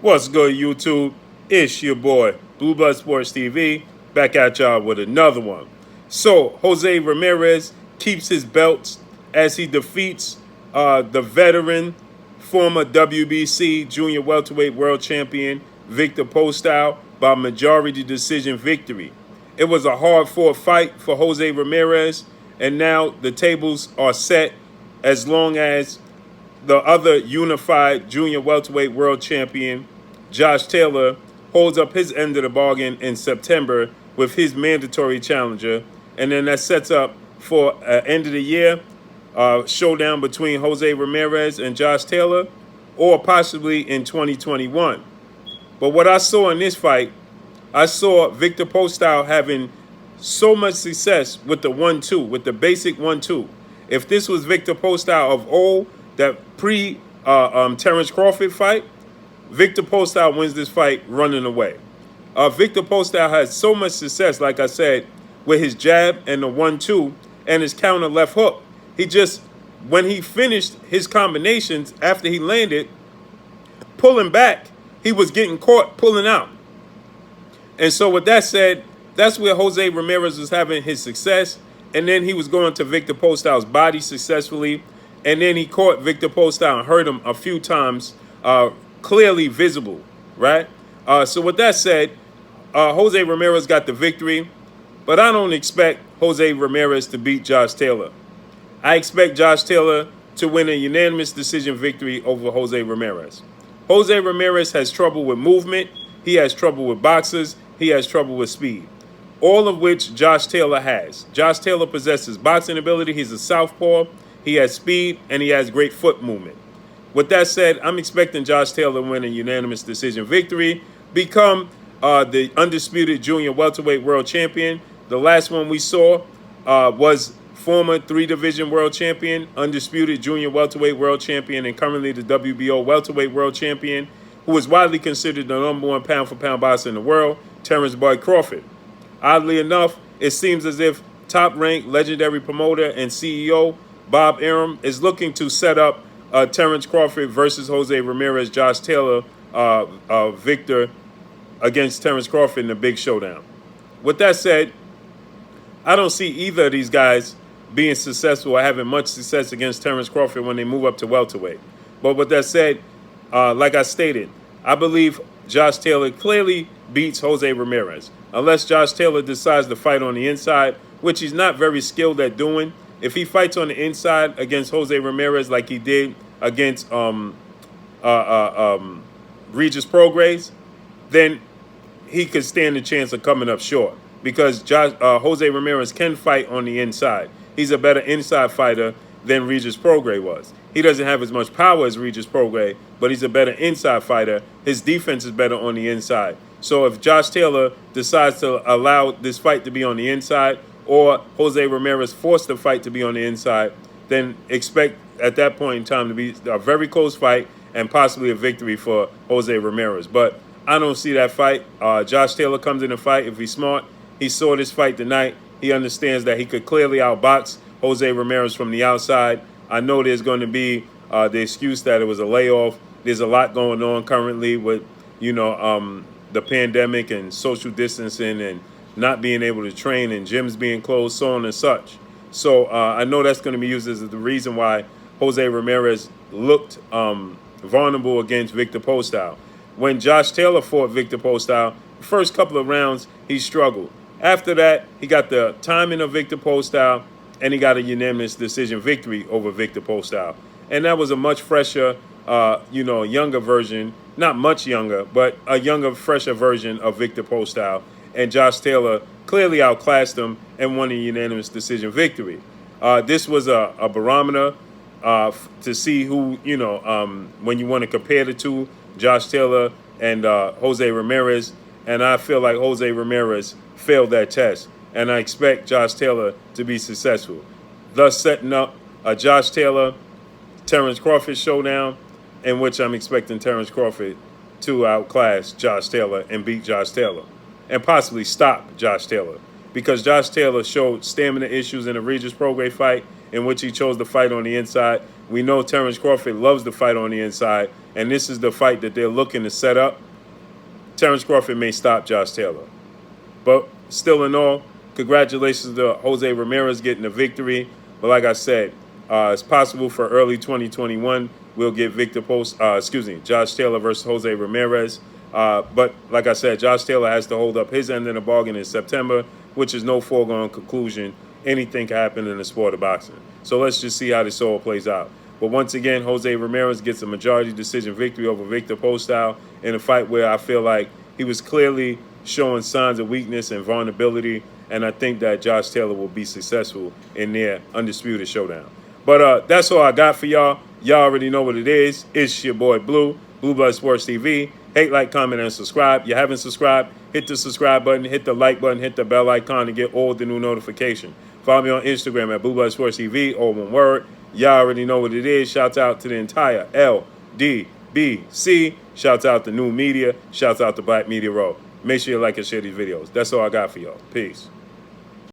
What's good, YouTube? It's your boy, Blue Blood Sports TV, back at y'all with another one. So, Jose Ramirez keeps his belts as he defeats the veteran, former WBC Junior Welterweight World Champion Victor Postal by majority decision victory. It was a hard-fought fight for Jose Ramirez, and now the tables are set as long as the other unified junior welterweight world champion, Josh Taylor, holds up his end of the bargain in September with his mandatory challenger. And then that sets up for end of the year showdown between Jose Ramirez and Josh Taylor, or possibly in 2021. But what I saw in this fight, I saw Victor Postal having so much success with the 1-2, with the basic 1-2. If this was Victor Postal of old, that pre-Terrence Crawford fight, Victor Postal wins this fight running away. Victor Postal has so much success, like I said, with his jab and the 1-2 and his counter left hook. He just, when he finished his combinations after he landed, pulling back, he was getting caught pulling out. And so with that said, that's where Jose Ramirez was having his success. And then he was going to Victor Postal's body successfully. And then he caught Victor Postal and hurt him a few times, clearly visible, right? So with that said, Jose Ramirez got the victory. But I don't expect Jose Ramirez to beat Josh Taylor. I expect Josh Taylor to win a unanimous decision victory over Jose Ramirez. Jose Ramirez has trouble with movement. He has trouble with boxers. He has trouble with speed, all of which Josh Taylor has. Josh Taylor possesses boxing ability. He's a southpaw. He has speed, and he has great foot movement. With that said, I'm expecting Josh Taylor to win a unanimous decision victory, become the undisputed junior welterweight world champion. The last one we saw was former three-division world champion, undisputed junior welterweight world champion, and currently the WBO welterweight world champion, who is widely considered the number one pound-for-pound boxer in the world, Terrence Bud Crawford. Oddly enough, it seems as if top-ranked legendary promoter and CEO Bob Arum is looking to set up Terrence Crawford versus Jose Ramirez, Josh Taylor, Victor against Terrence Crawford in the big showdown. With that said, I don't see either of these guys being successful or having much success against Terrence Crawford when they move up to welterweight. But with that said, like I stated, I believe Josh Taylor clearly beats Jose Ramirez. Unless Josh Taylor decides to fight on the inside, which he's not very skilled at doing. If he fights on the inside against Jose Ramirez like he did against Regis Prograis, then he could stand a chance of coming up short, because Jose Ramirez can fight on the inside. He's a better inside fighter than Regis Prograis was. He doesn't have as much power as Regis Prograis, but he's a better inside fighter. His defense is better on the inside. So if Josh Taylor decides to allow this fight to be on the inside, or Jose Ramirez forced the fight to be on the inside, then expect at that point in time to be a very close fight and possibly a victory for Jose Ramirez. But I don't see that fight. Josh Taylor comes in the fight. If he's smart, he saw this fight tonight. He understands that he could clearly outbox Jose Ramirez from the outside. I know there's going to be the excuse that it was a layoff. There's a lot going on currently with, the pandemic and social distancing and not being able to train and gyms being closed, so on and such. So I know that's going to be used as the reason why Jose Ramirez looked vulnerable against Victor Postal. When Josh Taylor fought Victor Postal, the first couple of rounds, he struggled. After that, he got the timing of Victor Postal, and he got a unanimous decision victory over Victor Postal. And that was a much fresher, younger version, not much younger, but a younger, fresher version of Victor Postal. And Josh Taylor clearly outclassed him and won a unanimous decision victory. This was a barometer to see who, when you want to compare the two, Josh Taylor and Jose Ramirez. And I feel like Jose Ramirez failed that test. And I expect Josh Taylor to be successful, thus setting up a Josh Taylor, Terrence Crawford showdown, in which I'm expecting Terrence Crawford to outclass Josh Taylor and beat Josh Taylor, and possibly stop Josh Taylor, because Josh Taylor showed stamina issues in the Regis Prograis fight, in which he chose to fight on the inside We know Terrence Crawford loves to fight on the inside, and this is the fight that they're looking to set up. Terrence Crawford may stop Josh Taylor. But still in all, congratulations to Jose Ramirez getting the victory. But like I said, it's possible for early 2021 we'll get Josh Taylor versus Jose Ramirez. But like I said, Josh Taylor has to hold up his end of the bargain in September, which is no foregone conclusion. Anything can happen in the sport of boxing. So let's just see how this all plays out. But once again, Jose Ramirez gets a majority decision victory over Victor Postal in a fight where I feel like he was clearly showing signs of weakness and vulnerability. And I think that Josh Taylor will be successful in their undisputed showdown. But that's all I got for y'all. Y'all already know what it is. It's your boy Blue, Blue Blood Sports TV. Hate, like, comment, and subscribe. You haven't subscribed, hit the subscribe button, hit the like button, hit the bell icon to get all the new notifications. Follow me on Instagram at Blue Blood Sports TV, all one word. Y'all already know what it is. Shouts out to the entire LDBC. Shouts out to New Media. Shouts out to Black Media Row. Make sure you like and share these videos. That's all I got for y'all. Peace.